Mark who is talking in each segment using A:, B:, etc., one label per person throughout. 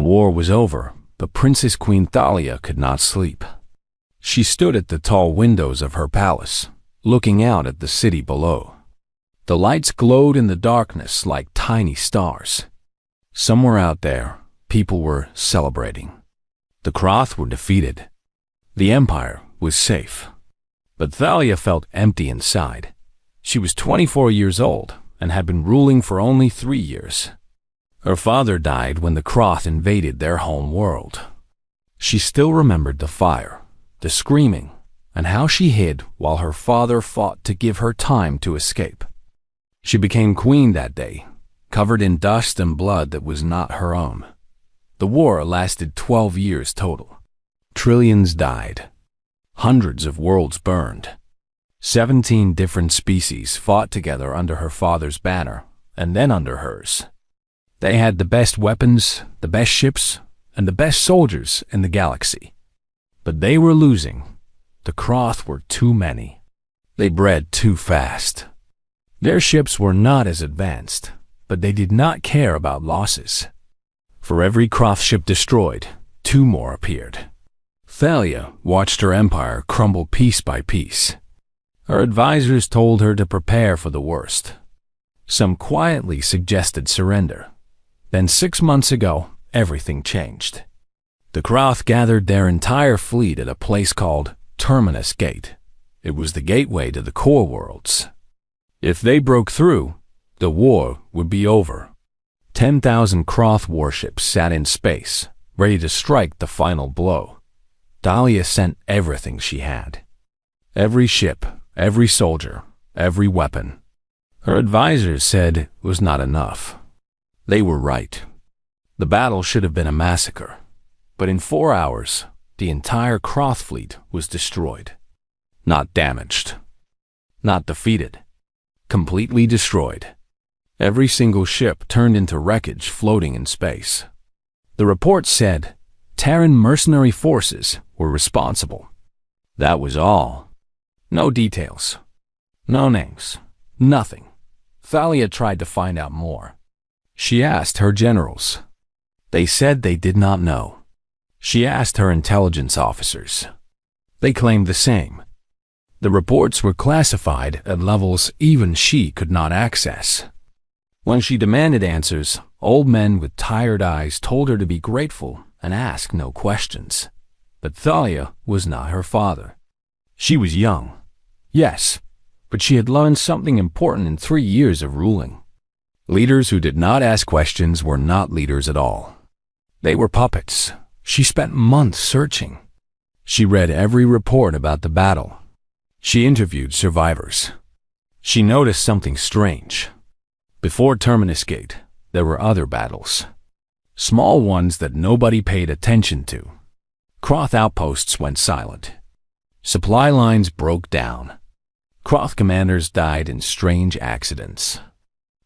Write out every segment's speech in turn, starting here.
A: The war was over, but Princess Queen Thalia could not sleep. She stood at the tall windows of her palace, looking out at the city below. The lights glowed in the darkness like tiny stars. Somewhere out there, people were celebrating. The Kroth were defeated. The empire was safe. But Thalia felt empty inside. She was 24 years old and had been ruling for only 3 years. Her father died when the Kroth invaded their home world. She still remembered the fire, the screaming, and how she hid while her father fought to give her time to escape. She became queen that day, covered in dust and blood that was not her own. The war lasted 12 years total. Trillions died. Hundreds of worlds burned. 17 different species fought together under her father's banner, and then under hers. They had the best weapons, the best ships, and the best soldiers in the galaxy. But they were losing. The Kroth were too many. They bred too fast. Their ships were not as advanced, but they did not care about losses. For every Kroth ship destroyed, 2 more appeared. Thalia watched her empire crumble piece by piece. Her advisors told her to prepare for the worst. Some quietly suggested surrender. Then 6 months ago, everything changed. The Kroth gathered their entire fleet at a place called Terminus Gate. It was the gateway to the core worlds. If they broke through, the war would be over. 10,000 Kroth warships sat in space, ready to strike the final blow. Thalia sent everything she had. Every ship, every soldier, every weapon. Her advisors said it was not enough. They were right. The battle should have been a massacre. But in 4 hours, the entire Kroth fleet was destroyed. Not damaged. Not defeated. Completely destroyed. Every single ship turned into wreckage floating in space. The report said Terran mercenary forces were responsible. That was all. No details. No names. Nothing. Thalia tried to find out more. She asked her generals. They said they did not know. She asked her intelligence officers. They claimed the same. The reports were classified at levels even she could not access. When she demanded answers, old men with tired eyes told her to be grateful and ask no questions. But Thalia was not her father. She was young, yes, but she had learned something important in 3 years of ruling. Leaders who did not ask questions were not leaders at all. They were puppets. She spent months searching. She read every report about the battle. She interviewed survivors. She noticed something strange. Before Terminus Gate, there were other battles. Small ones that nobody paid attention to. Kroth outposts went silent. Supply lines broke down. Kroth commanders died in strange accidents.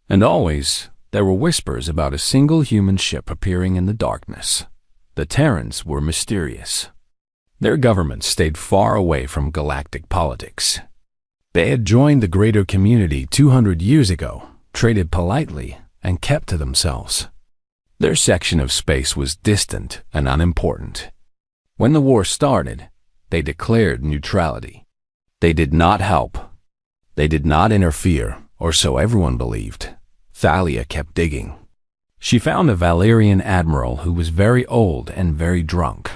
A: And always, there were whispers about a single human ship appearing in the darkness. The Terrans were mysterious. Their government stayed far away from galactic politics. They had joined the greater community 200 years ago, traded politely, and kept to themselves. Their section of space was distant and unimportant. When the war started, they declared neutrality. They did not help. They did not interfere, or so everyone believed. Thalia kept digging. She found a Valerian admiral who was very old and very drunk.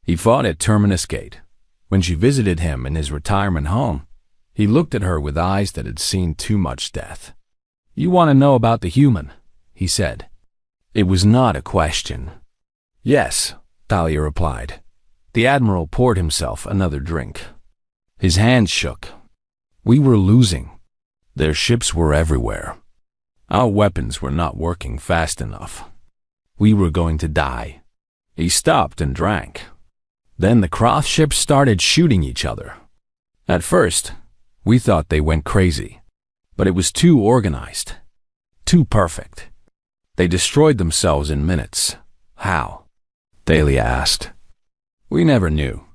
A: He fought at Terminus Gate. When she visited him in his retirement home, he looked at her with eyes that had seen too much death. "You want to know about the human?" he said. It was not a question. "Yes," Thalia replied. The admiral poured himself another drink. His hands shook. "We were losing. Their ships were everywhere. Our weapons were not working fast enough. We were going to die." He stopped and drank. Then the Kroth ships started shooting each other. At first, we thought they went crazy, but it was too organized, too perfect. They destroyed themselves in minutes. How? Thalia asked. We never knew.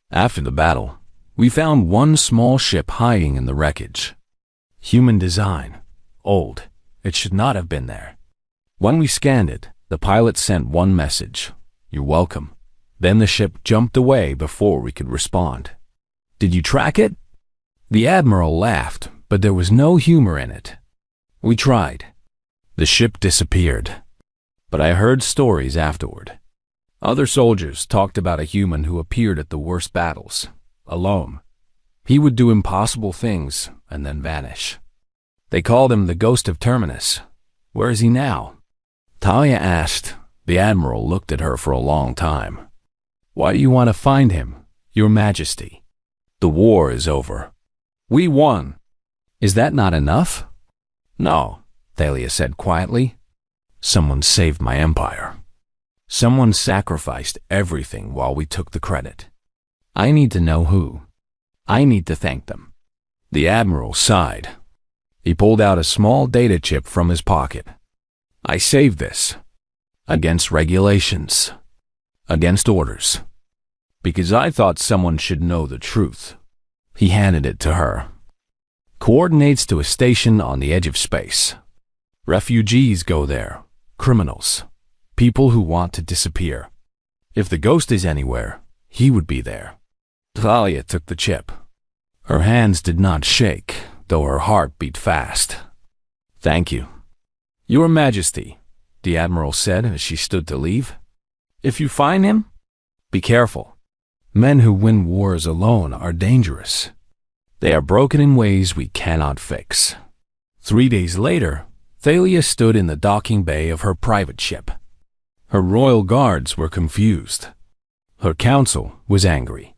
A: After the battle, we found one small ship hiding in the wreckage. Human design. Old. It should not have been there. When we scanned it, The pilot sent one message, "You're welcome." Then the ship jumped away before we could respond. "Did you track it?" The admiral laughed, but there was no humor in it. "We tried." The ship disappeared. But I heard stories afterward. Other soldiers talked about a human who appeared at the worst battles, alone. He would do impossible things and then vanish. They called him the Ghost of Terminus. Where is he now? Talia asked. The admiral looked at her for a long time. "Why do you want to find him, Your Majesty? The war is over. We won. Is that not enough?" "No," Thalia said quietly. "Someone saved my empire. Someone sacrificed everything while we took the credit. I need to know who. I need to thank them." The admiral sighed. He pulled out a small data chip from his pocket. "I saved this. Against regulations. Against orders. Because I thought someone should know the truth." He handed it to her. "Coordinates to a station on the edge of space. Refugees go there. Criminals. People who want to disappear. If the ghost is anywhere, he would be there." Thalia took the chip. Her hands did not shake, though her heart beat fast. "Thank you." "Your Majesty," the admiral said as she stood to leave. "If you find him, be careful. Men who win wars alone are dangerous. They are broken in ways we cannot fix." 3 days later, Thalia stood in the docking bay of her private ship. Her royal guards were confused. Her council was angry.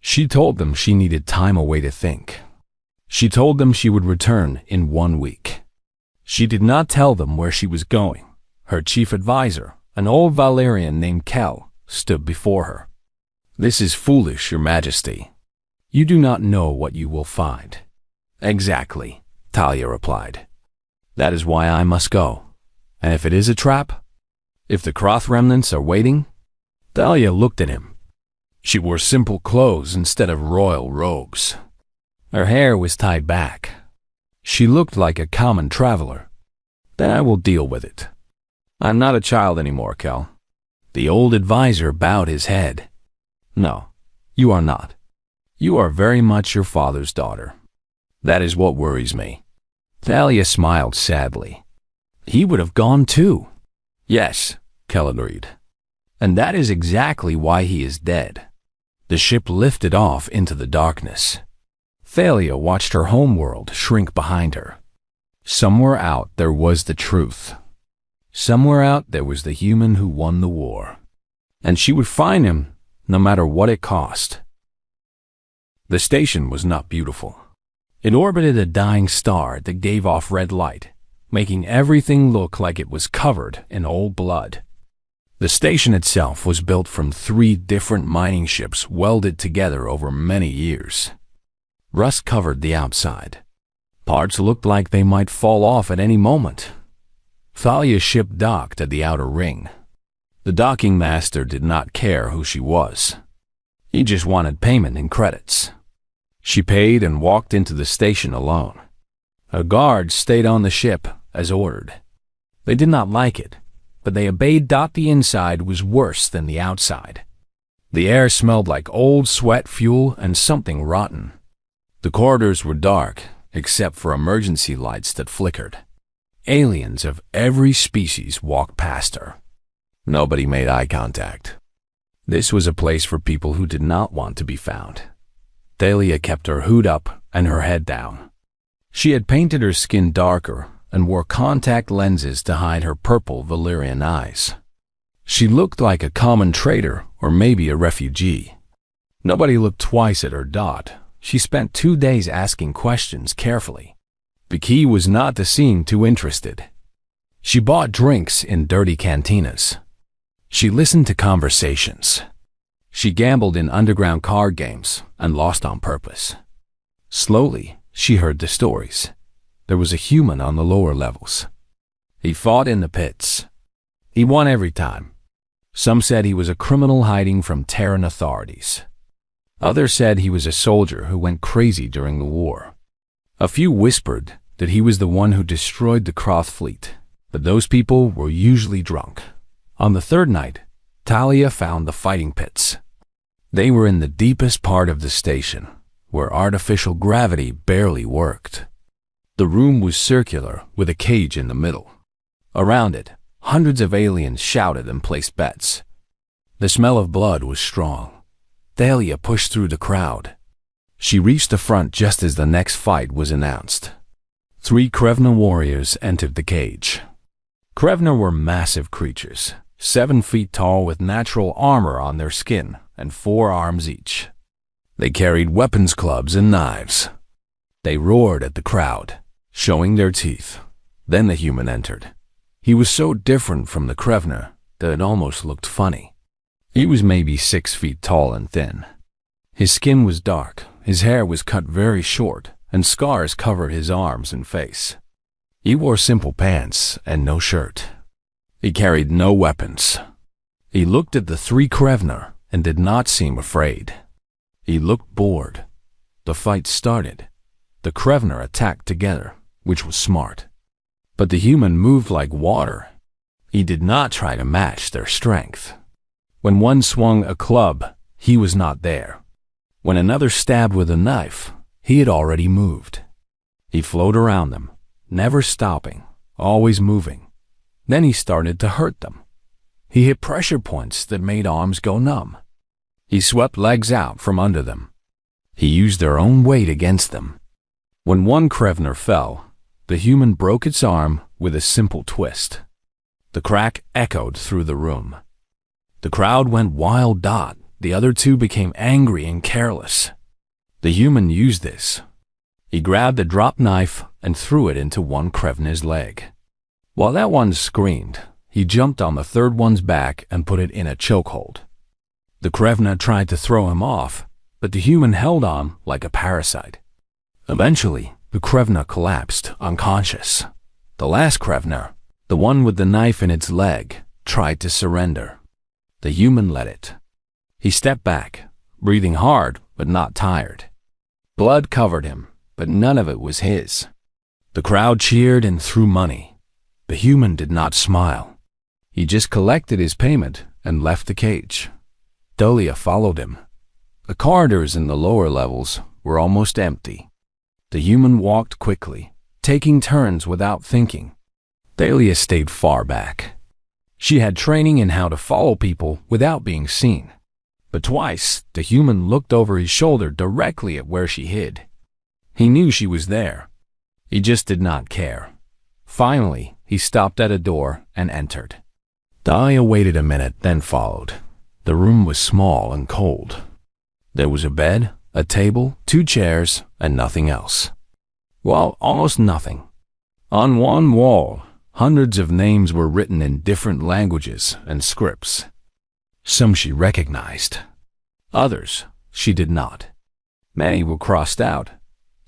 A: She told them she needed time away to think. She told them she would return in 1 week. She did not tell them where she was going. Her chief advisor, an old Valerian named Kel, stood before her. "This is foolish, Your Majesty. You do not know what you will find." "Exactly," Talia replied. "That is why I must go. And if it is a trap? If the Kroth remnants are waiting?" Talia looked at him. She wore simple clothes instead of royal robes. Her hair was tied back. She looked like a common traveler. "Then I will deal with it. I'm not a child anymore, Kel." The old advisor bowed his head. "No, you are not. You are very much your father's daughter. That is what worries me." Thalia smiled sadly. "He would have gone too." "Yes," Kel agreed. "And that is exactly why he is dead." The ship lifted off into the darkness. Thalia watched her homeworld shrink behind her. Somewhere out there was the truth. Somewhere out there was the human who won the war. And she would find him no matter what it cost. The station was not beautiful. It orbited a dying star that gave off red light, making everything look like it was covered in old blood. The station itself was built from 3 different mining ships welded together over many years. Rust covered the outside. Parts looked like they might fall off at any moment. Thalia's ship docked at the outer ring. The docking master did not care who she was. He just wanted payment in credits. She paid and walked into the station alone. Her guards stayed on the ship as ordered. They did not like it, but they obeyed. The inside was worse than the outside. The air smelled like old sweat fuel and something rotten. The corridors were dark, except for emergency lights that flickered. Aliens of every species walked past her. Nobody made eye contact. This was a place for people who did not want to be found. Thalia kept her hood up and her head down. She had painted her skin darker and wore contact lenses to hide her purple Valyrian eyes. She looked like a common trader or maybe a refugee. Nobody looked twice at her dot. She spent 2 days asking questions carefully. The key was not to seem too interested. She bought drinks in dirty cantinas. She listened to conversations. She gambled in underground card games and lost on purpose. Slowly, she heard the stories. There was a human on the lower levels. He fought in the pits. He won every time. Some said he was a criminal hiding from Terran authorities. Others said he was a soldier who went crazy during the war. A few whispered that he was the one who destroyed the Kroth fleet, but those people were usually drunk. On the third night, Talia found the fighting pits. They were in the deepest part of the station, where artificial gravity barely worked. The room was circular, with a cage in the middle. Around it, hundreds of aliens shouted and placed bets. The smell of blood was strong. Thalia pushed through the crowd. She reached the front just as the next fight was announced. 3 Krevna warriors entered the cage. Krevna were massive creatures, 7 feet tall with natural armor on their skin and 4 arms each. They carried weapons, clubs, and knives. They roared at the crowd, showing their teeth. Then the human entered. He was so different from the Krevna that it almost looked funny. He was maybe 6 feet tall and thin. His skin was dark, his hair was cut very short, and scars covered his arms and face. He wore simple pants and no shirt. He carried no weapons. He looked at the 3 Krevna and did not seem afraid. He looked bored. The fight started. The Krevna attacked together, which was smart. But the human moved like water. He did not try to match their strength. When one swung a club, he was not there. When another stabbed with a knife, he had already moved. He flowed around them, never stopping, always moving. Then he started to hurt them. He hit pressure points that made arms go numb. He swept legs out from under them. He used their own weight against them. When one Krevner fell, the human broke its arm with a simple twist. The crack echoed through the room. The crowd went wild. The other 2 became angry and careless. The human used this. He grabbed a drop knife and threw it into one Krevner's leg. While that one screamed, he jumped on the third one's back and put it in a chokehold. The Krevna tried to throw him off, but the human held on like a parasite. Eventually, the Krevna collapsed, unconscious. The last Krevna, the one with the knife in its leg, tried to surrender. The human let it. He stepped back, breathing hard but not tired. Blood covered him, but none of it was his. The crowd cheered and threw money. The human did not smile. He just collected his payment and left the cage. Thalia followed him. The corridors in the lower levels were almost empty. The human walked quickly, taking turns without thinking. Thalia stayed far back. She had training in how to follow people without being seen. But twice, the human looked over his shoulder directly at where she hid. He knew she was there. He just did not care. Finally, he stopped at a door and entered. Thalia waited a minute, then followed. The room was small and cold. There was a bed, a table, 2 chairs, and nothing else. Well, almost nothing. On one wall, hundreds of names were written in different languages and scripts. Some she recognized. Others she did not. Many were crossed out.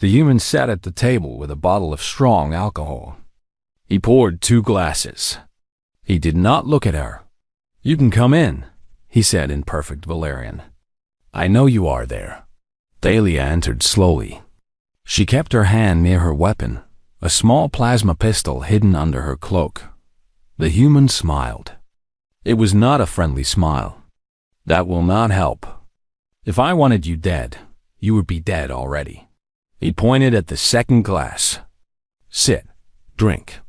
A: The human sat at the table with a bottle of strong alcohol. He poured 2 glasses. He did not look at her. "You can come in," he said in perfect Valerian. "I know you are there." Thalia entered slowly. She kept her hand near her weapon, a small plasma pistol hidden under her cloak. The human smiled. It was not a friendly smile. "That will not help. If I wanted you dead, you would be dead already." He pointed at the second glass. "Sit, drink.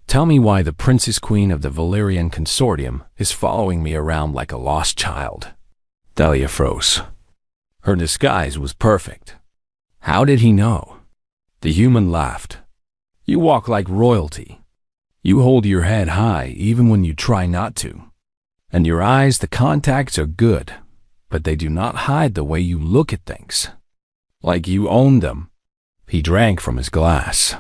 A: Tell me why the Princess Queen of the Valerian Consortium is following me around like a lost child." Thalia froze. Her disguise was perfect. How did he know? The human laughed. "You walk like royalty. You hold your head high even when you try not to. And your eyes, the contacts are good, but they do not hide the way you look at things. Like you own them." He drank from his glass.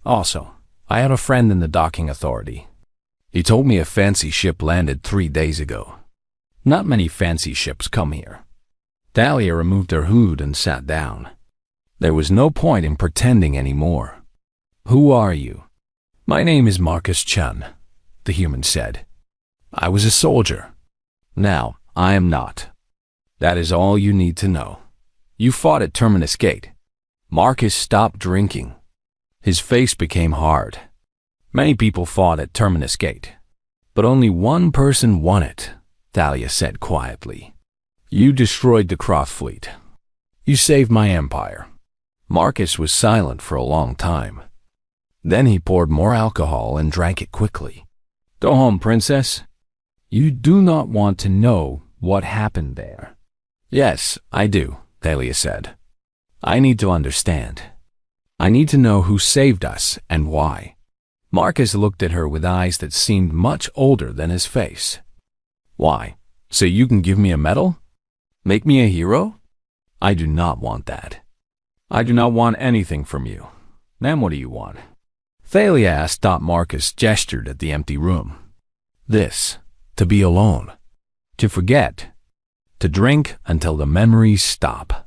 A: "Also, I had a friend in the docking authority. He told me a fancy ship landed 3 days ago. Not many fancy ships come here." Thalia removed her hood and sat down. There was no point in pretending anymore. "Who are you?" "My name is Marcus Chun," the human said. "I was a soldier. Now, I am not. That is all you need to know. You fought at Terminus Gate." Marcus stopped drinking. His face became hard. "Many people fought at Terminus Gate, But only one person won it, Thalia said quietly. You destroyed the Croth fleet. You saved my empire. Marcus was silent for a long time. Then he poured more alcohol and drank it quickly. Go home, princess. You do not want to know what happened there. Yes, I do, Thalia said. I need to understand. I need to know who saved us and why. Marcus looked at her with eyes that seemed much older than his face. Why? So you can give me a medal? Make me a hero? I do not want that. I do not want anything from you. Then what do you want? Thalia asked. Marcus gestured at the empty room. This, to be alone, to forget, to drink until the memories stop.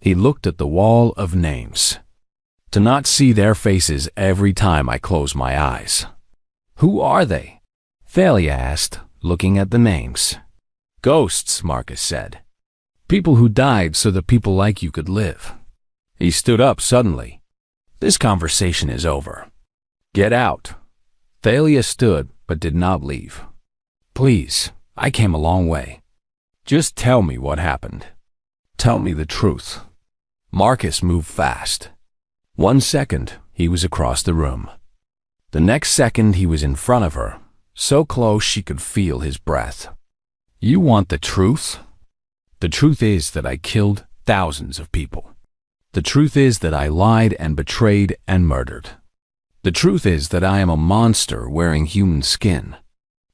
A: He looked at the wall of names. To not see their faces every time I close my eyes. Who are they? Thalia asked, looking at the names. Ghosts, Marcus said. People who died so that people like you could live. He stood up suddenly. This conversation is over. Get out. Thalia stood but did not leave. Please, I came a long way. Just tell me what happened. Tell me the truth. Marcus moved fast. 1 second, he was across the room. The next second, he was in front of her, so close she could feel his breath. You want the truth? The truth is that I killed thousands of people. The truth is that I lied and betrayed and murdered. The truth is that I am a monster wearing human skin.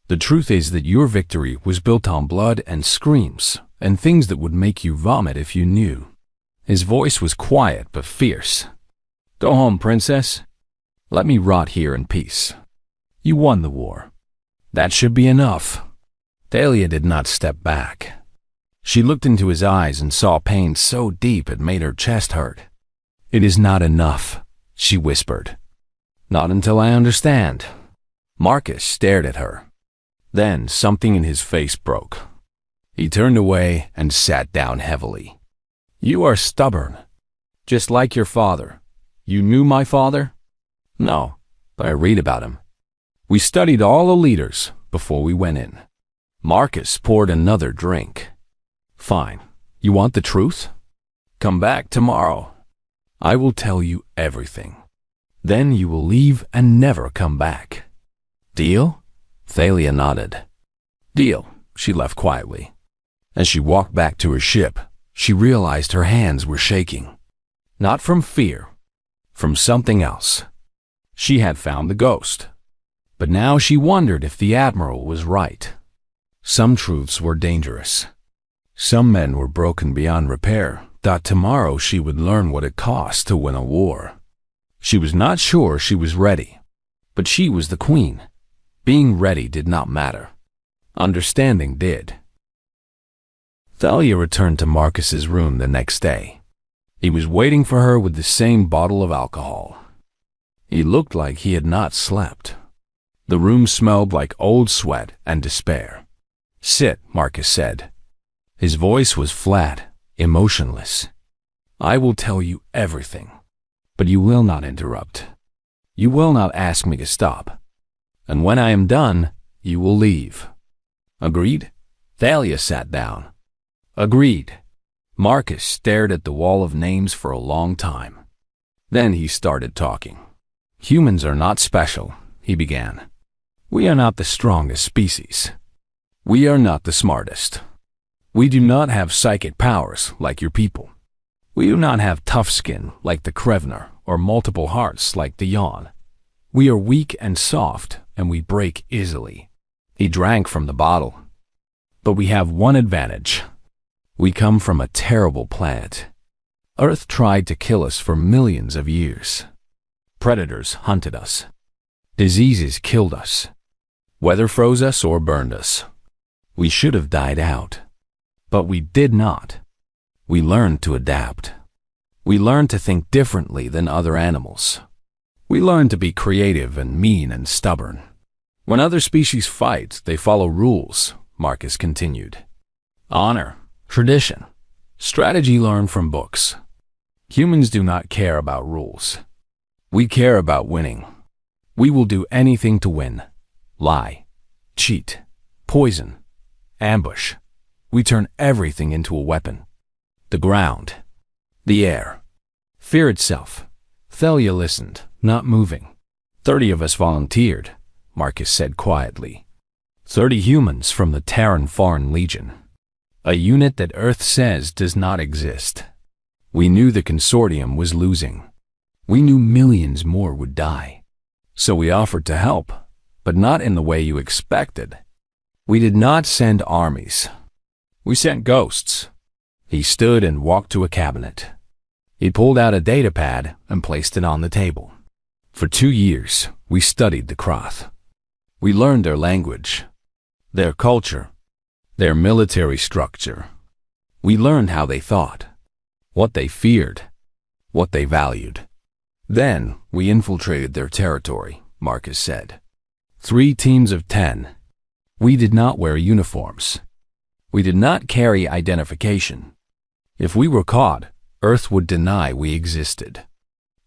A: The truth is that your victory was built on blood and screams and things that would make you vomit if you knew. His voice was quiet but fierce. Go home, princess. Let me rot here in peace. You won the war. That should be enough. Thalia did not step back. She looked into his eyes and saw pain so deep it made her chest hurt. It is not enough, she whispered. Not until I understand. Marcus stared at her. Then something in his face broke. He turned away and sat down heavily. You are stubborn, just like your father. You knew my father? No, but I read about him. We studied all the leaders before we went in. Marcus poured another drink. Fine. You want the truth? Come back tomorrow. I will tell you everything. Then you will leave and never come back. Deal? Thalia nodded. Deal, she left quietly. As she walked back to her ship, she realized her hands were shaking. Not from fear. From something else. She had found the ghost. But now she wondered if the admiral was right. Some truths were dangerous. Some men were broken beyond repair. That tomorrow she would learn what it cost to win a war. She was not sure she was ready. But she was the queen. Being ready did not matter. Understanding did. Thalia returned to Marcus's room the next day. He was waiting for her with the same bottle of alcohol. He looked like he had not slept. The room smelled like old sweat and despair. Sit, Marcus said. His voice was flat, emotionless. I will tell you everything, but you will not interrupt. You will not ask me to stop. And when I am done, you will leave. Agreed? Thalia sat down. Agreed. Marcus stared at the wall of names for a long time. Then he started talking. Humans are not special, he began. We are not the strongest species. We are not the smartest. We do not have psychic powers like your people. We do not have tough skin like the Krevner or multiple hearts like the Yawn. We are weak and soft, and we break easily. He drank from the bottle. But we have one advantage. We come from a terrible planet. Earth tried to kill us for millions of years. Predators hunted us. Diseases killed us. Weather froze us or burned us. We should have died out. But we did not. We learned to adapt. We learned to think differently than other animals. We learned to be creative and mean and stubborn. When other species fight, they follow rules, Marcus continued. Honor, tradition, strategy learned from books. Humans do not care about rules. We care about winning. We will do anything to win. Lie. cheat, poison, ambush. We turn everything into a weapon. The ground, the air, fear itself. Thalia listened, not moving. 30 of us volunteered, Marcus said quietly. 30 humans from the Terran Foreign Legion. A unit that Earth says does not exist. We knew the consortium was losing. We knew millions more would die. So we offered to help, but not in the way you expected. We did not send armies. We sent ghosts. He stood and walked to a cabinet. He pulled out a data pad and placed it on the table. For 2 years, we studied the Kroth. We learned their language, their culture, their military structure. We learned how they thought, what they feared, what they valued. Then we infiltrated their territory, Marcus said. 3 teams of 10. We did not wear uniforms. We did not carry identification. If we were caught, Earth would deny we existed.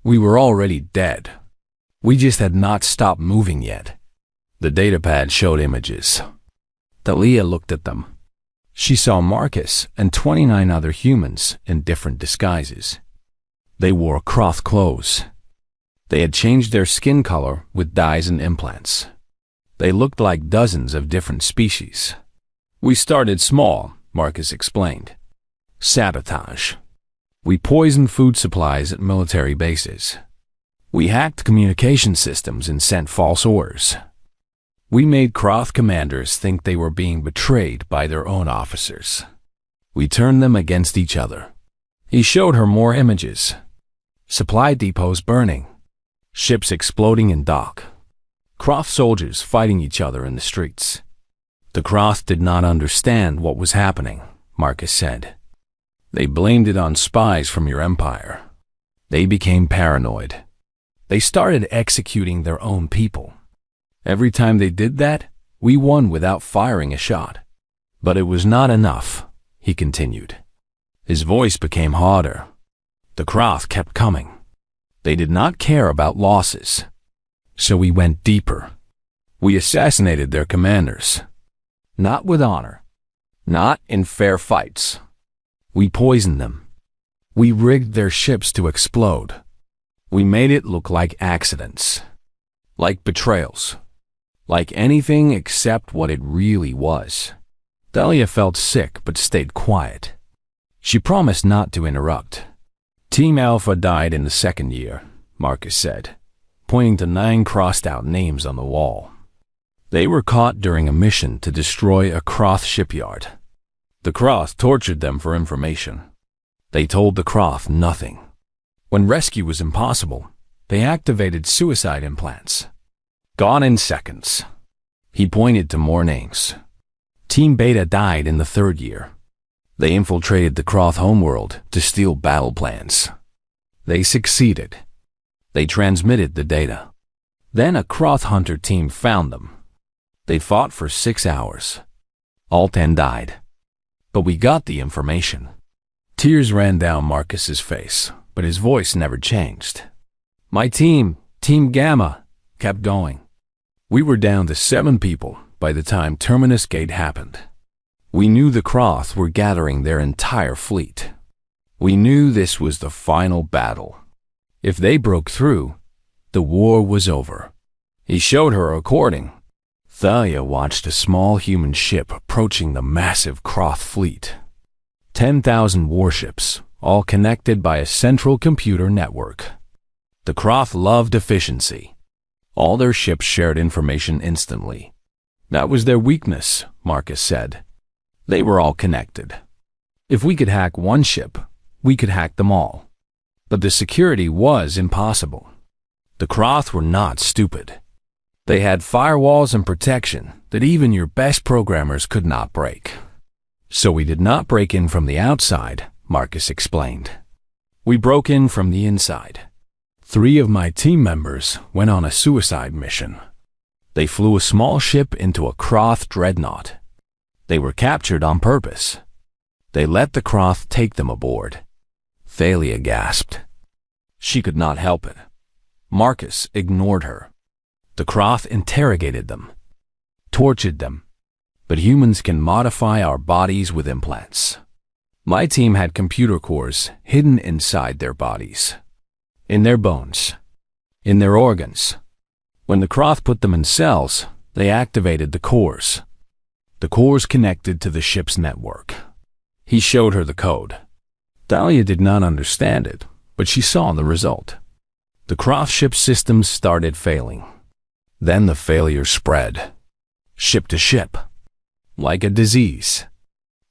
A: We were already dead. We just had not stopped moving yet. The datapad showed images. Thalia looked at them. She saw Marcus and 29 other humans in different disguises. They wore Kroth clothes. They had changed their skin color with dyes and implants. They looked like dozens of different species. We started small, Marcus explained. Sabotage. We poisoned food supplies at military bases. We hacked communication systems and sent false orders. We made Kroth commanders think they were being betrayed by their own officers. We turned them against each other. He showed her more images. Supply depots burning. Ships exploding in dock. Kroth soldiers fighting each other in the streets. The Kroth did not understand what was happening, Marcus said. They blamed it on spies from your empire. They became paranoid. They started executing their own people. Every time they did that, we won without firing a shot. But it was not enough, he continued. His voice became harder. The Kroth kept coming. They did not care about losses. So we went deeper. We assassinated their commanders. Not with honor. Not in fair fights. We poisoned them. We rigged their ships to explode. We made it look like accidents. Like betrayals. Like anything except what it really was. Thalia felt sick but stayed quiet. She promised not to interrupt. Team Alpha died in the 2nd year, Marcus said, pointing to 9 crossed-out names on the wall. They were caught during a mission to destroy a Kroth shipyard. The Kroth tortured them for information. They told the Kroth nothing. When rescue was impossible, they activated suicide implants. Gone in seconds. He pointed to more names. Team Beta died in the 3rd year. They infiltrated the Kroth homeworld to steal battle plans. They succeeded. They transmitted the data. Then a Kroth hunter team found them. They fought for 6 hours. All 10 died. But we got the information. Tears ran down Marcus's face, but his voice never changed. My team, Team Gamma, kept going. We were down to 7 people by the time Terminus Gate happened. We knew the Kroth were gathering their entire fleet. We knew this was the final battle. If they broke through, the war was over. He showed her a recording. Thalia watched a small human ship approaching the massive Kroth fleet. 10,000 warships, all connected by a central computer network. The Kroth loved efficiency. All their ships shared information instantly. That was their weakness, Marcus said. They were all connected. If we could hack one ship, we could hack them all. But the security was impossible. The Kroth were not stupid. They had firewalls and protection that even your best programmers could not break. So we did not break in from the outside, Marcus explained. We broke in from the inside. 3 of my team members went on a suicide mission. They flew a small ship into a Kroth dreadnought. They were captured on purpose. They let the Kroth take them aboard. Thalia gasped. She could not help it. Marcus ignored her. The Kroth interrogated them. tortured them. But humans can modify our bodies with implants. My team had computer cores hidden inside their bodies, in their bones, in their organs. When the Kroth put them in cells, they activated the cores. The cores connected to the ship's network. He showed her the code. Thalia did not understand it, but she saw the result. The Kroth ship systems started failing. Then the failure spread, ship to ship, like a disease.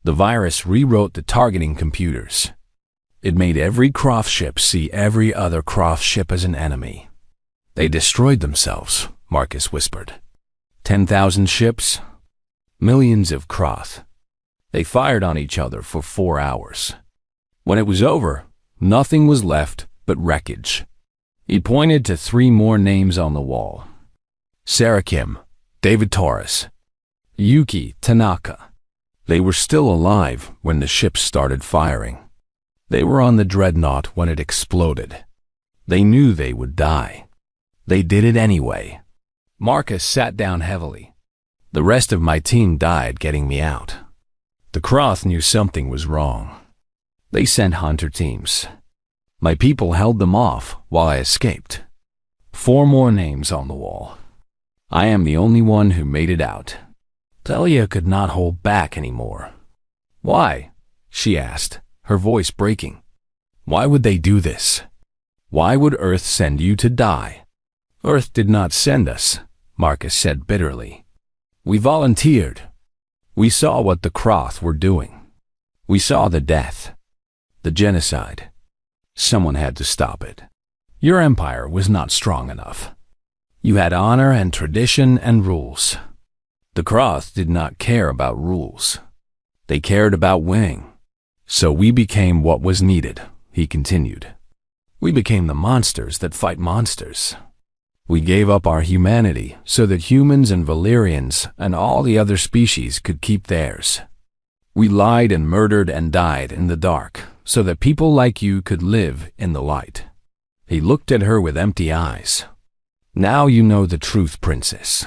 A: The virus rewrote the targeting computers. It made every Kroth ship see every other Kroth ship as an enemy. They destroyed themselves, Marcus whispered. 10,000 ships, millions of Kroth. They fired on each other for 4 hours. When it was over, nothing was left but wreckage. He pointed to 3 more names on the wall. Sarah Kim, David Torres, Yuki Tanaka. They were still alive when the ship started firing. They were on the dreadnought when it exploded. They knew they would die. They did it anyway. Marcus sat down heavily. The rest of my team died getting me out. The Kroth knew something was wrong. They sent hunter teams. My people held them off while I escaped. 4 more names on the wall. I am the only one who made it out. Thalia could not hold back anymore. Why? She asked, her voice breaking. Why would they do this? Why would Earth send you to die? Earth did not send us, Marcus said bitterly. We volunteered. We saw what the Kroth were doing. We saw the death, the genocide. Someone had to stop it. Your empire was not strong enough. You had honor and tradition and rules. The Kroth did not care about rules. They cared about winning. So we became what was needed, he continued. We became the monsters that fight monsters. We gave up our humanity so that humans and Valyrians and all the other species could keep theirs. We lied and murdered and died in the dark so that people like you could live in the light. He looked at her with empty eyes. Now you know the truth, princess.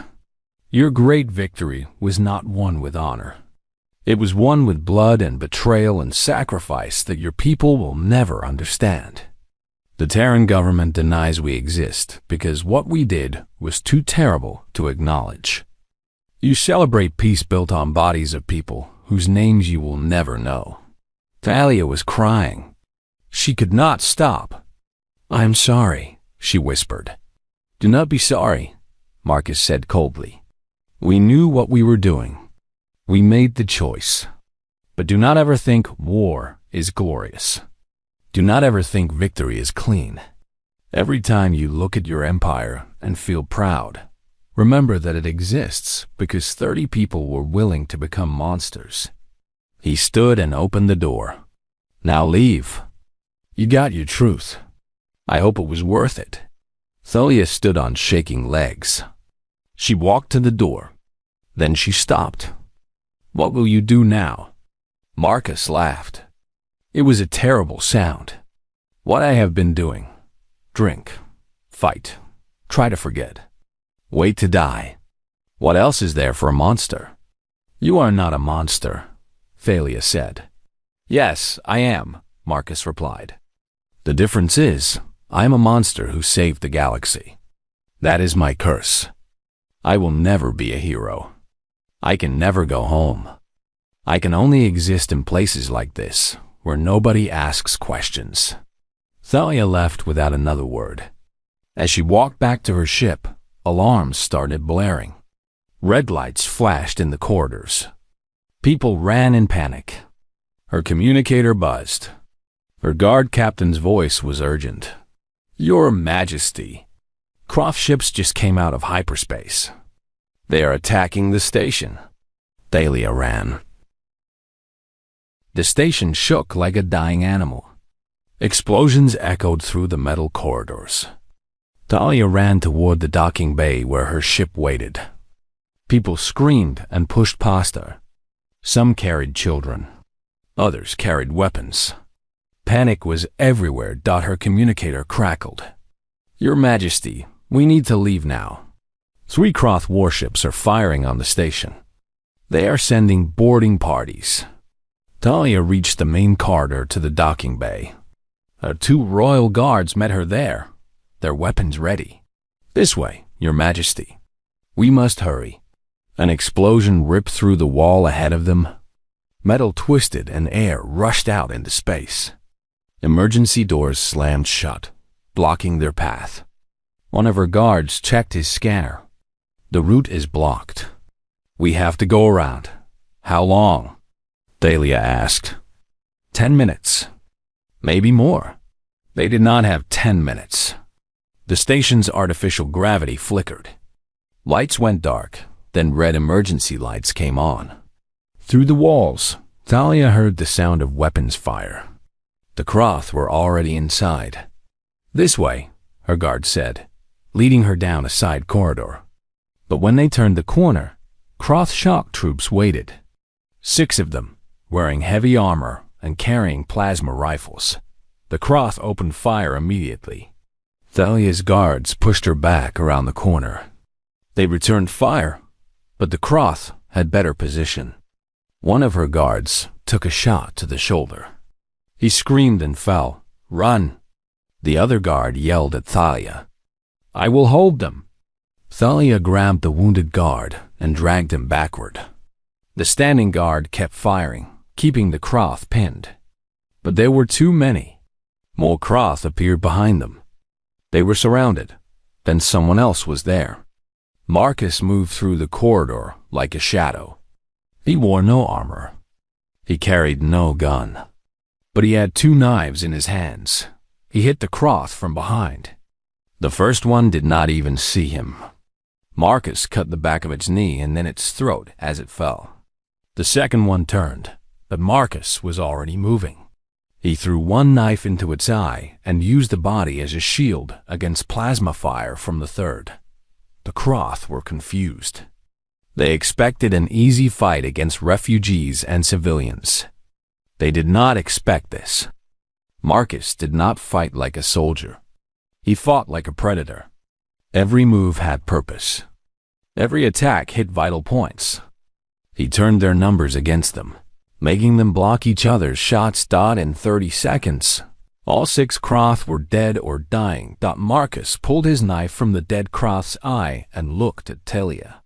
A: Your great victory was not won with honor. It was won with blood and betrayal and sacrifice that your people will never understand. The Terran government denies we exist because what we did was too terrible to acknowledge. You celebrate peace built on bodies of people whose names you will never know. Thalia was crying. She could not stop. I'm sorry, she whispered. Do not be sorry, Marcus said coldly. We knew what we were doing. We made the choice. But do not ever think war is glorious. Do not ever think victory is clean. Every time you look at your empire and feel proud, remember that it exists because 30 people were willing to become monsters. He stood and opened the door. Now leave. You got your truth. I hope it was worth it. Thalia stood on shaking legs. She walked to the door. Then she stopped. What will you do now? Marcus laughed. It was a terrible sound. What I have been doing. Drink. Fight. Try to forget. Wait to die. What else is there for a monster? You are not a monster, Thalia said. Yes, I am, Marcus replied. The difference is, I am a monster who saved the galaxy. That is my curse. I will never be a hero. I can never go home. I can only exist in places like this, where nobody asks questions. Thalia left without another word. As she walked back to her ship, alarms started blaring. Red lights flashed in the corridors. People ran in panic. Her communicator buzzed. Her guard captain's voice was urgent. Your Majesty, Kroth ships just came out of hyperspace. They are attacking the station. Thalia ran. The station shook like a dying animal. Explosions echoed through the metal corridors. Thalia ran toward the docking bay where her ship waited. People screamed and pushed past her. Some carried children. Others carried weapons. Panic was everywhere. Her communicator crackled. Your Majesty, we need to leave now. 3 Kroth warships are firing on the station. They are sending boarding parties. Thalia reached the main corridor to the docking bay. 2 royal guards met her there, their weapons ready. "This way, Your Majesty. We must hurry." An explosion ripped through the wall ahead of them. Metal twisted and air rushed out into space. Emergency doors slammed shut, blocking their path. One of her guards checked his scanner. "The route is blocked. We have to go around." "How long?" Thalia asked. 10 minutes. Maybe more. They did not have 10 minutes. The station's artificial gravity flickered. Lights went dark, then red emergency lights came on. Through the walls, Thalia heard the sound of weapons fire. The Kroth were already inside. "This way," her guard said, leading her down a side corridor. But when they turned the corner, Kroth shock troops waited. 6 of them, wearing heavy armor and carrying plasma rifles. The Kroth opened fire immediately. Thalia's guards pushed her back around the corner. They returned fire, but the Kroth had better position. One of her guards took a shot to the shoulder. He screamed and fell. "Run!" The other guard yelled at Thalia. "I will hold them." Thalia grabbed the wounded guard and dragged him backward. The standing guard kept firing, keeping the Kroth pinned. But there were too many. More Kroth appeared behind them. They were surrounded. Then someone else was there. Marcus moved through the corridor like a shadow. He wore no armor. He carried no gun. But he had 2 knives in his hands. He hit the Kroth from behind. The first one did not even see him. Marcus cut the back of its knee and then its throat as it fell. The second one turned, but Marcus was already moving. He threw one knife into its eye and used the body as a shield against plasma fire from the third. The Kroth were confused. They expected an easy fight against refugees and civilians. They did not expect this. Marcus did not fight like a soldier. He fought like a predator. Every move had purpose. Every attack hit vital points. He turned their numbers against them, making them block each other's shots. In 30 seconds, all 6 Kroth were dead or dying. Marcus pulled his knife from the dead Kroth's eye and looked at Thalia.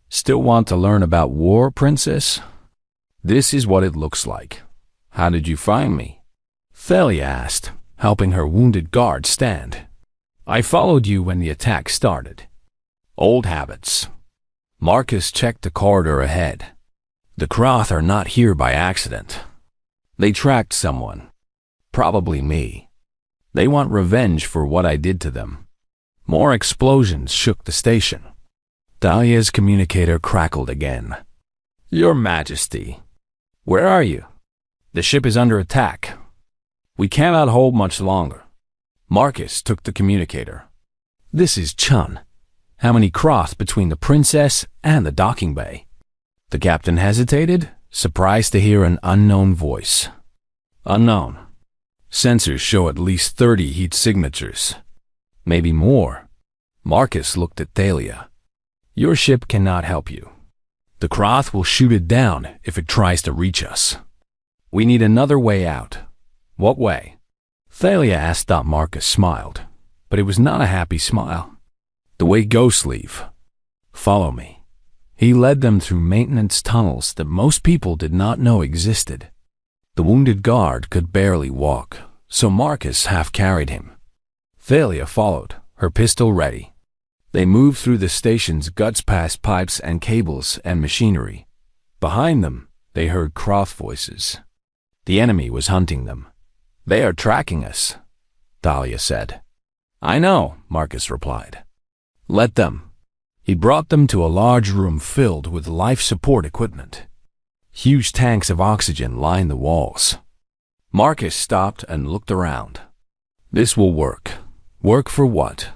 A: "Still want to learn about war, Princess? This is what it looks like. How did you find me?" Thalia asked, helping her wounded guard stand. "I followed you when the attack started." "Old habits." Marcus checked the corridor ahead. "The Kroth are not here by accident. They tracked someone. Probably me. They want revenge for what I did to them." More explosions shook the station. Thalia's communicator crackled again. "Your Majesty, where are you? The ship is under attack. We cannot hold much longer." Marcus took the communicator. "This is Chun. How many Kroth between the Princess and the docking bay?" The captain hesitated, surprised to hear an unknown voice. "Unknown. Sensors show at least 30 heat signatures. Maybe more." Marcus looked at Thalia. "Your ship cannot help you. The Kroth will shoot it down if it tries to reach us. We need another way out." "What way?" Thalia asked. Marcus smiled, but it was not a happy smile. "The way ghosts leave. Follow me." He led them through maintenance tunnels that most people did not know existed. The wounded guard could barely walk, so Marcus half carried him. Thalia followed, her pistol ready. They moved through the station's guts past pipes and cables and machinery. Behind them, they heard Kroth voices. The enemy was hunting them. "They are tracking us," Thalia said. "I know," Marcus replied. "Let them." He brought them to a large room filled with life support equipment. Huge tanks of oxygen lined the walls. Marcus stopped and looked around. "This will work." "Work for what?"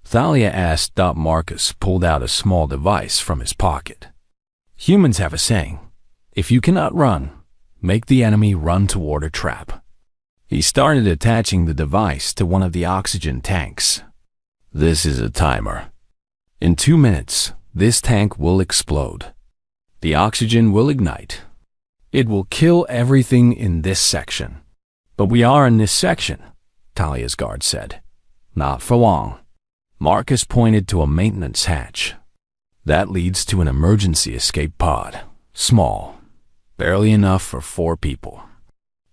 A: Thalia asked. Marcus pulled out a small device from his pocket. "Humans have a saying, if you cannot run, make the enemy run toward a trap." He started attaching the device to one of the oxygen tanks. "This is a timer. In 2 minutes, this tank will explode. The oxygen will ignite. It will kill everything in this section. But we are in this section, Talia's guard said. Not for long. Marcus pointed to a maintenance hatch. That leads to an emergency escape pod. Small. Barely enough for 4 people.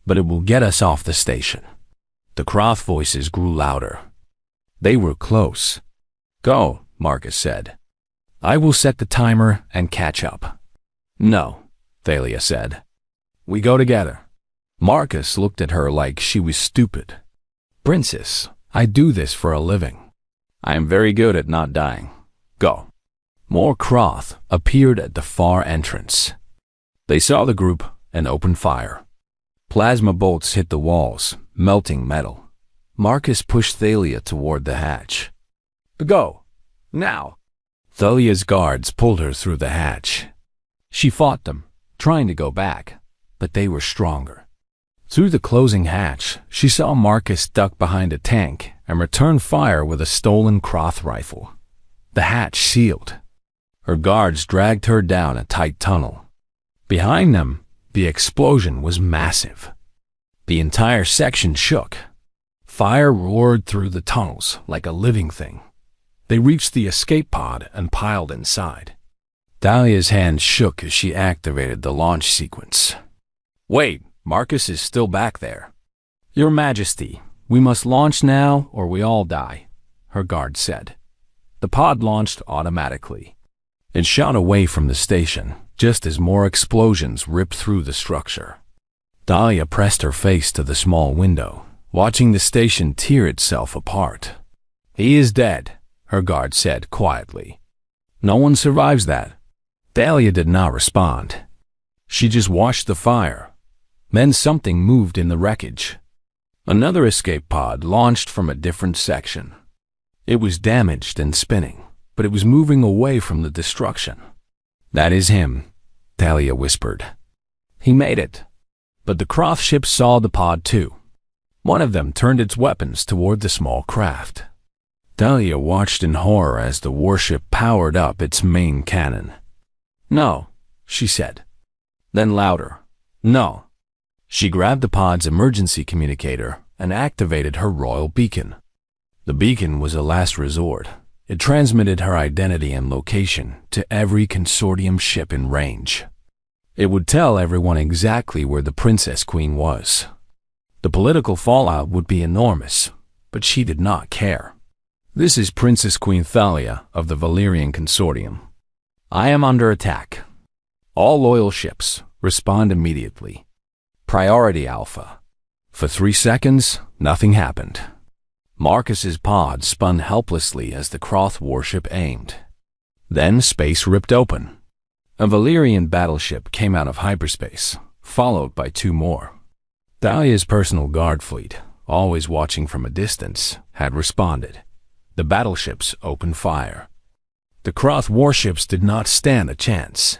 A: But it will get us off the station. The Croth voices grew louder. They were close. Go, Marcus said. I will set the timer and catch up. No, Thalia said. We go together. Marcus looked at her like she was stupid. Princess, I do this for a living. I am very good at not dying. Go. More Croth appeared at the far entrance. They saw the group and opened fire. Plasma bolts hit the walls, melting metal. Marcus pushed Thalia toward the hatch. Go. Now. Thalia's guards pulled her through the hatch. She fought them, trying to go back, but they were stronger. Through the closing hatch, she saw Marcus duck behind a tank and return fire with a stolen Croth rifle. The hatch sealed. Her guards dragged her down a tight tunnel. Behind them, the explosion was massive. The entire section shook. Fire roared through the tunnels like a living thing. They reached the escape pod and piled inside. Thalia's hand shook as she activated the launch sequence. Wait, Marcus is still back there. Your Majesty, we must launch now or we all die, her guard said. The pod launched automatically. It shot away from the station, just as more explosions ripped through the structure. Thalia pressed her face to the small window, watching the station tear itself apart. He is dead, her guard said quietly. No one survives that. Thalia did not respond. She just watched the fire. Then something moved in the wreckage. Another escape pod launched from a different section. It was damaged and spinning, but it was moving away from the destruction. That is him, Thalia whispered. He made it. But the Croth ship saw the pod too. One of them turned its weapons toward the small craft. Thalia watched in horror as the warship powered up its main cannon. No, she said. Then louder. No. She grabbed the pod's emergency communicator and activated her royal beacon. The beacon was a last resort. It transmitted her identity and location to every consortium ship in range. It would tell everyone exactly where the Princess Queen was. The political fallout would be enormous, but she did not care. This is Princess Queen Thalia of the Valyrian Consortium. I am under attack. All loyal ships, respond immediately. Priority Alpha. For 3 seconds, nothing happened. Marcus's pod spun helplessly as the Croth warship aimed. Then space ripped open. A Valyrian battleship came out of hyperspace, followed by 2 more. Thalia's personal guard fleet, always watching from a distance, had responded. The battleships opened fire. The Croth warships did not stand a chance.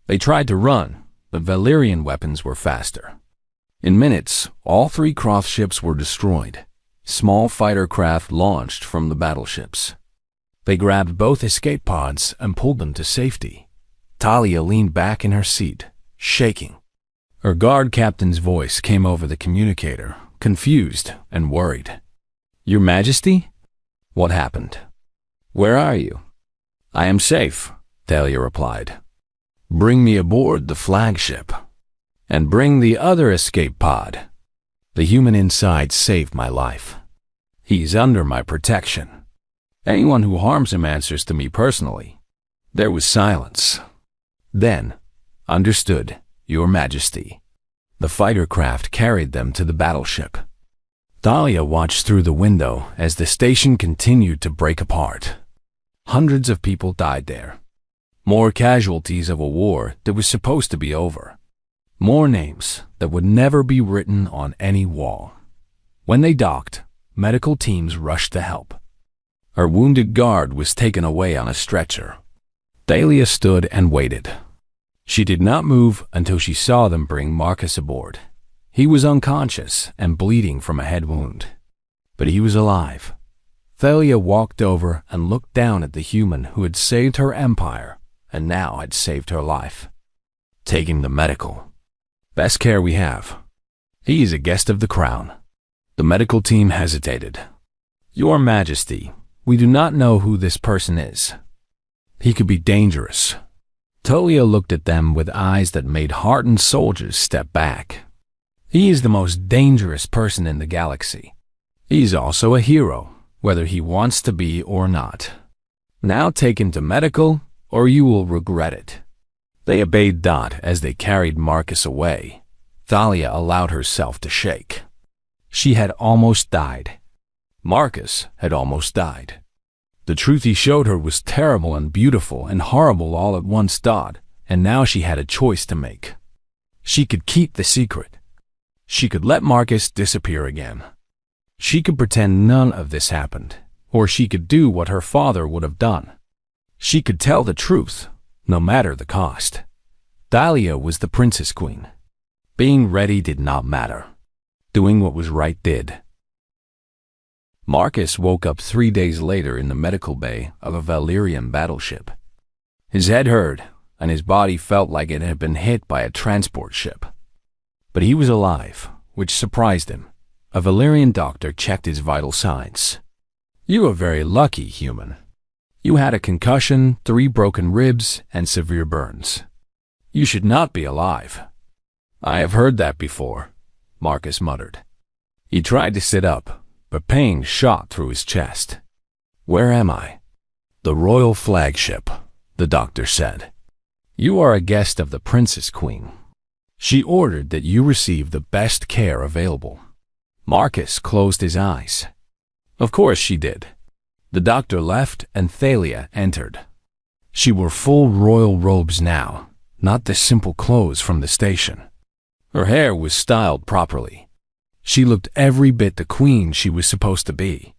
A: They tried to run, but Valyrian weapons were faster. In minutes, all 3 Croth ships were destroyed. Small fighter craft launched from the battleships. They grabbed both escape pods and pulled them to safety. Thalia leaned back in her seat, shaking. Her guard captain's voice came over the communicator, confused and worried. Your Majesty? What happened? Where are you? I am safe, Thalia replied. Bring me aboard the flagship. And bring the other escape pod. The human inside saved my life. He's under my protection. Anyone who harms him answers to me personally. There was silence. Then, understood, Your Majesty. The fighter craft carried them to the battleship. Thalia watched through the window as the station continued to break apart. Hundreds of people died there. More casualties of a war that was supposed to be over. More names that would never be written on any wall. When they docked, medical teams rushed to help. Her wounded guard was taken away on a stretcher. Thalia stood and waited. She did not move until she saw them bring Marcus aboard. He was unconscious and bleeding from a head wound. But he was alive. Thalia walked over and looked down at the human who had saved her empire and now had saved her life. Taking the medical. Best care we have. He is a guest of the crown. The medical team hesitated. Your Majesty, we do not know who this person is. He could be dangerous. Thalia looked at them with eyes that made hardened soldiers step back. He is the most dangerous person in the galaxy. He is also a hero, whether he wants to be or not. Now take him to medical, or you will regret it. They obeyed Dot as they carried Marcus away. Thalia allowed herself to shake. She had almost died. Marcus had almost died. The truth he showed her was terrible and beautiful and horrible all at once, Dot, and now she had a choice to make. She could keep the secret. She could let Marcus disappear again. She could pretend none of this happened, or she could do what her father would have done. She could tell the truth, no matter the cost. Thalia was the Princess Queen. Being ready did not matter. Doing what was right did. Marcus woke up 3 days later in the medical bay of a Valyrian battleship. His head hurt, and his body felt like it had been hit by a transport ship. But he was alive, which surprised him. A Valyrian doctor checked his vital signs. You are very lucky, human. You had a concussion, 3 broken ribs, and severe burns. You should not be alive. I have heard that before, Marcus muttered. He tried to sit up, but pain shot through his chest. Where am I? The royal flagship, the doctor said. You are a guest of the Princess Queen. She ordered that you receive the best care available. Marcus closed his eyes. Of course she did. The doctor left and Thalia entered. She wore full royal robes now, not the simple clothes from the station. Her hair was styled properly. She looked every bit the queen she was supposed to be.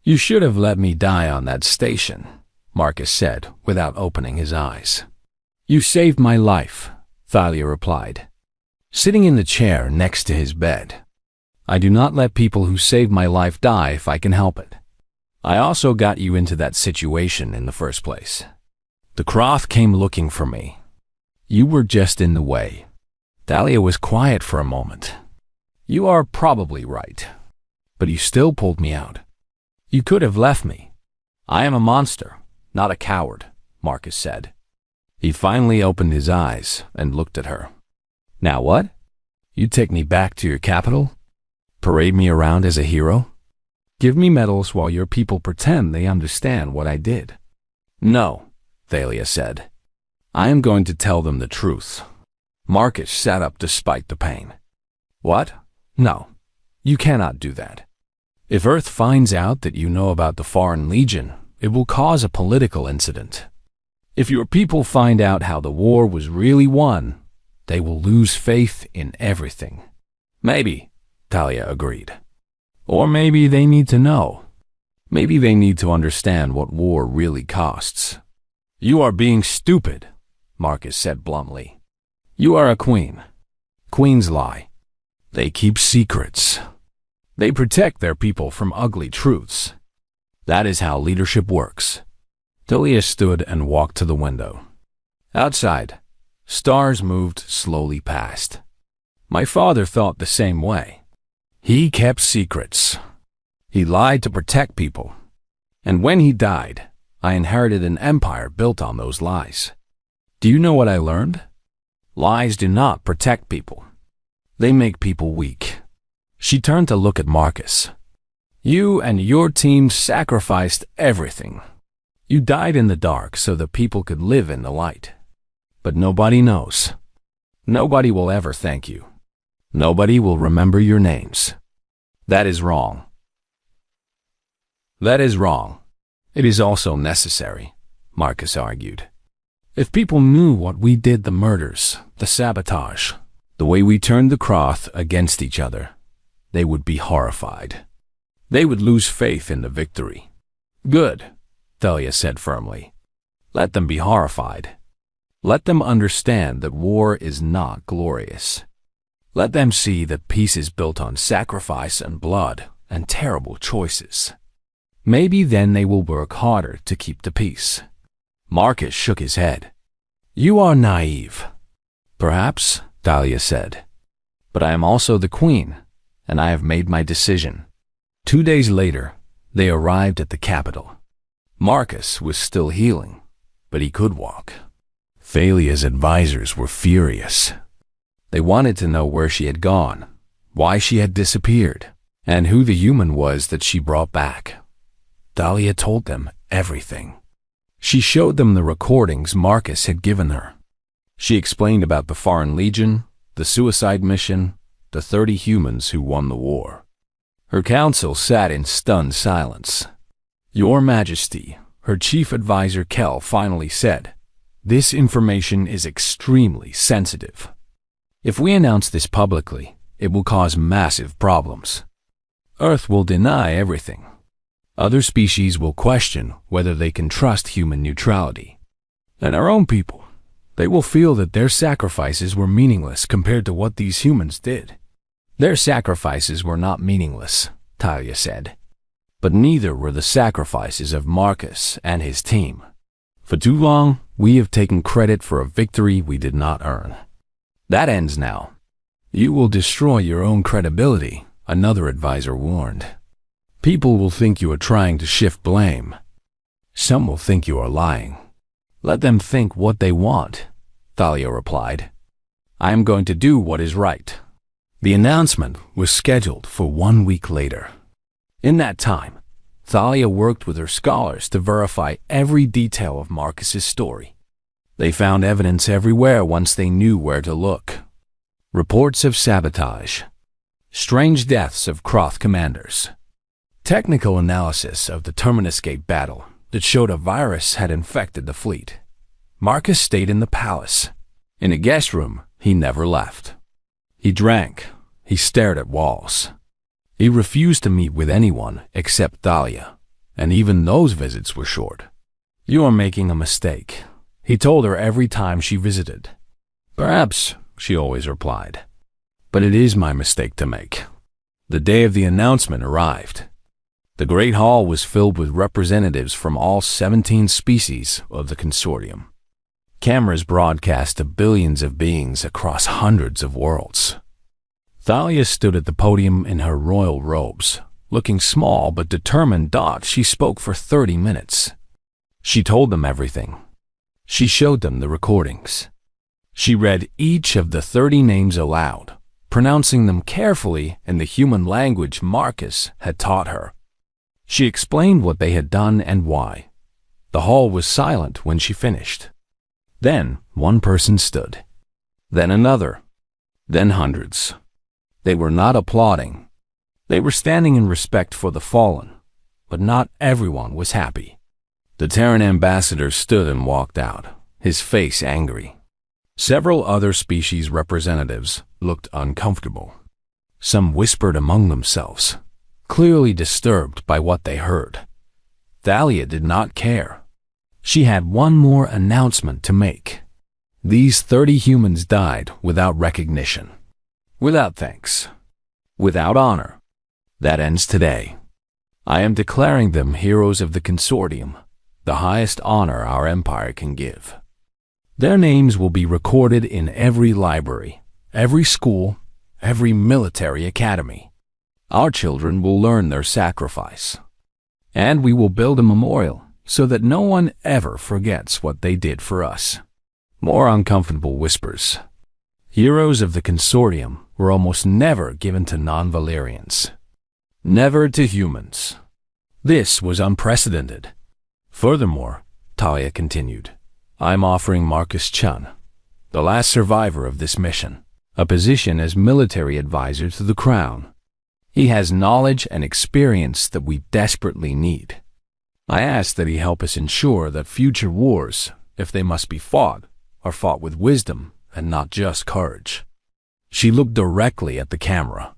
A: You should have let me die on that station, Marcus said without opening his eyes. You saved my life, Thalia replied, sitting in the chair next to his bed. I do not let people who save my life die if I can help it. I also got you into that situation in the first place. The Croth came looking for me. You were just in the way. Thalia was quiet for a moment. You are probably right, but you still pulled me out. You could have left me. I am a monster, not a coward, Marcus said. He finally opened his eyes and looked at her. Now what? You take me back to your capital? Parade me around as a hero? Give me medals while your people pretend they understand what I did? No, Thalia said. I am going to tell them the truth. Marcus sat up despite the pain. What? No, you cannot do that. If Earth finds out that you know about the Foreign Legion, it will cause a political incident. If your people find out how the war was really won, they will lose faith in everything. Maybe, Thalia agreed. Or maybe they need to know. Maybe they need to understand what war really costs. You are being stupid, Marcus said bluntly. You are a queen. Queens lie. They keep secrets. They protect their people from ugly truths. That is how leadership works. Thalia stood and walked to the window. Outside, stars moved slowly past. My father thought the same way. He kept secrets. He lied to protect people. And when he died, I inherited an empire built on those lies. Do you know what I learned? Lies do not protect people. They make people weak. She turned to look at Marcus. You and your team sacrificed everything. You died in the dark so that people could live in the light. But nobody knows. Nobody will ever thank you. Nobody will remember your names. That is wrong. That is wrong. It is also necessary, Marcus argued. If people knew what we did, the murders, the sabotage, the way we turned the Croth against each other, they would be horrified. They would lose faith in the victory. Good, Thalia said firmly. Let them be horrified. Let them understand that war is not glorious. Let them see that peace is built on sacrifice and blood and terrible choices. Maybe then they will work harder to keep the peace. Marcus shook his head. You are naive. Perhaps, Thalia said. But I am also the queen, and I have made my decision. 2 days later, they arrived at the capital. Marcus was still healing, but he could walk. Thalia's advisors were furious. They wanted to know where she had gone, why she had disappeared, and who the human was that she brought back. Thalia told them everything. She showed them the recordings Marcus had given her. She explained about the Foreign Legion, the suicide mission, the 30 humans who won the war. Her council sat in stunned silence. Your Majesty, her chief advisor Kell finally said, this information is extremely sensitive. If we announce this publicly, it will cause massive problems. Earth will deny everything. Other species will question whether they can trust human neutrality. And our own people, they will feel that their sacrifices were meaningless compared to what these humans did. Their sacrifices were not meaningless, Thalia said. But neither were the sacrifices of Marcus and his team. For too long, we have taken credit for a victory we did not earn. That ends now. You will destroy your own credibility, another advisor warned. People will think you are trying to shift blame. Some will think you are lying. Let them think what they want, Thalia replied. I am going to do what is right. The announcement was scheduled for 1 week later. In that time, Thalia worked with her scholars to verify every detail of Marcus's story. They found evidence everywhere once they knew where to look. Reports of sabotage, strange deaths of Kroth commanders, technical analysis of the Terminus Gate battle that showed a virus had infected the fleet. Marcus stayed in the palace. In a guest room, he never left. He drank. He stared at walls. He refused to meet with anyone except Thalia, and even those visits were short. You are making a mistake, he told her every time she visited. Perhaps, she always replied. But it is my mistake to make. The day of the announcement arrived. The Great Hall was filled with representatives from all 17 species of the consortium. Cameras broadcast to billions of beings across hundreds of worlds. Thalia stood at the podium in her royal robes, looking small but determined. She spoke for 30 minutes. She told them everything. She showed them the recordings. She read each of the 30 names aloud, pronouncing them carefully in the human language Marcus had taught her. She explained what they had done and why. The hall was silent when she finished. Then one person stood. Then another. Then hundreds. They were not applauding. They were standing in respect for the fallen, but not everyone was happy. The Terran ambassador stood and walked out, his face angry. Several other species representatives looked uncomfortable. Some whispered among themselves, clearly disturbed by what they heard. Thalia did not care. She had one more announcement to make. These 30 humans died without recognition. Without thanks, without honor. That ends today. I am declaring them heroes of the consortium, the highest honor our empire can give. Their names will be recorded in every library, every school, every military academy. Our children will learn their sacrifice. And we will build a memorial so that no one ever forgets what they did for us. More uncomfortable whispers. Heroes of the consortium were almost never given to non-Valerians. Never to humans. This was unprecedented. Furthermore, Thalia continued, I'm offering Marcus Chun, the last survivor of this mission, a position as military advisor to the crown. He has knowledge and experience that we desperately need. I ask that he help us ensure that future wars, if they must be fought, are fought with wisdom and not just courage. She looked directly at the camera.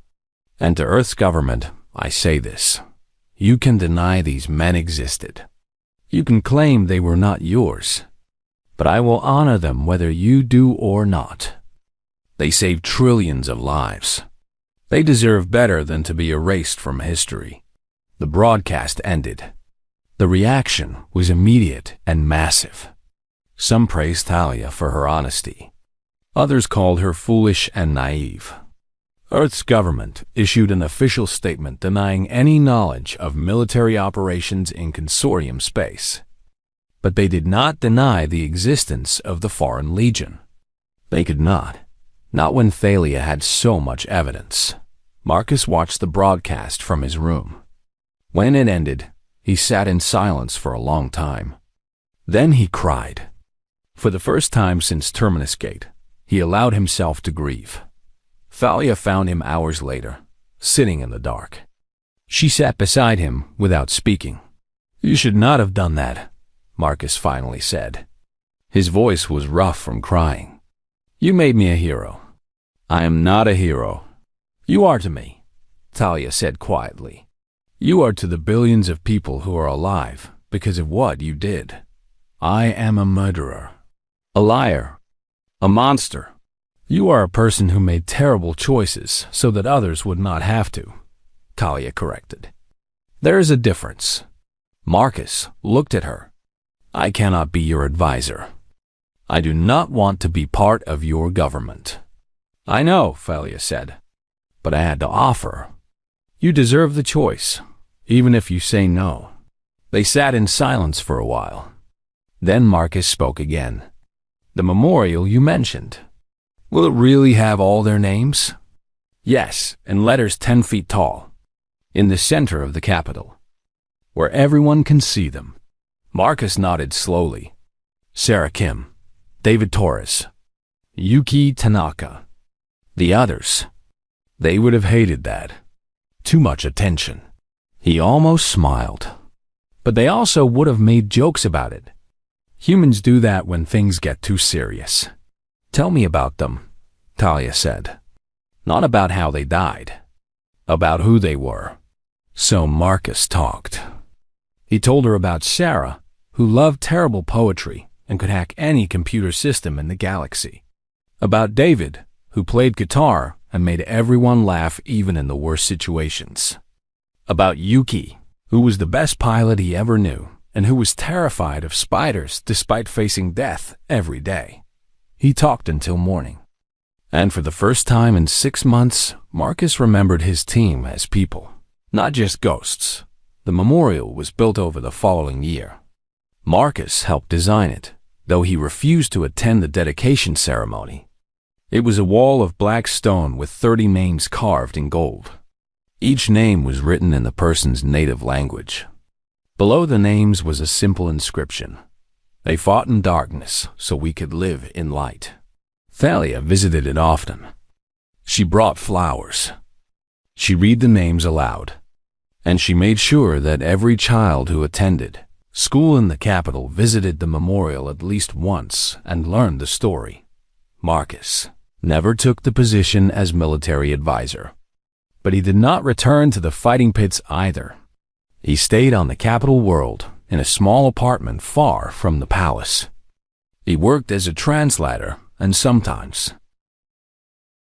A: And to Earth's government, I say this. You can deny these men existed. You can claim they were not yours. But I will honor them whether you do or not. They saved trillions of lives. They deserve better than to be erased from history. The broadcast ended. The reaction was immediate and massive. Some praised Thalia for her honesty. Others called her foolish and naive. Earth's government issued an official statement denying any knowledge of military operations in consortium space. But they did not deny the existence of the Foreign Legion. They could not when Thalia had so much evidence. Marcus watched the broadcast from his room. When it ended, he sat in silence for a long time. Then he cried. For the first time since Terminus Gate, he allowed himself to grieve. Thalia found him hours later, sitting in the dark. She sat beside him without speaking. "You should not have done that," Marcus finally said. His voice was rough from crying. "You made me a hero." "I am not a hero." "You are to me," Thalia said quietly. "You are to the billions of people who are alive because of what you did. I am a murderer, a liar, a monster. You are a person who made terrible choices so that others would not have to," Thalia corrected. "There is a difference." Marcus looked at her. "I cannot be your advisor. I do not want to be part of your government." "I know," Thalia said, "but I had to offer. You deserve the choice, even if you say no." They sat in silence for a while. Then Marcus spoke again. "The memorial you mentioned. Will it really have all their names?" "Yes, in letters 10 feet tall, in the center of the Capitol, where everyone can see them." Marcus nodded slowly. Sarah Kim, David Torres, Yuki Tanaka. The others, they would have hated that. Too much attention. He almost smiled. But they also would have made jokes about it. Humans do that when things get too serious. "Tell me about them," Thalia said. "Not about how they died. About who they were." So Marcus talked. He told her about Sarah, who loved terrible poetry and could hack any computer system in the galaxy. About David, who played guitar and made everyone laugh even in the worst situations. About Yuki, who was the best pilot he ever knew and who was terrified of spiders despite facing death every day. He talked until morning. And for the first time in 6 months, Marcus remembered his team as people, not just ghosts. The memorial was built over the following year. Marcus helped design it, though he refused to attend the dedication ceremony. It was a wall of black stone with 30 names carved in gold. Each name was written in the person's native language. Below the names was a simple inscription. "They fought in darkness so we could live in light." Thalia visited it often. She brought flowers. She read the names aloud. And she made sure that every child who attended school in the capital visited the memorial at least once and learned the story. Marcus never took the position as military advisor. But he did not return to the fighting pits either. He stayed on the capital world in a small apartment far from the palace. He worked as a translator and sometimes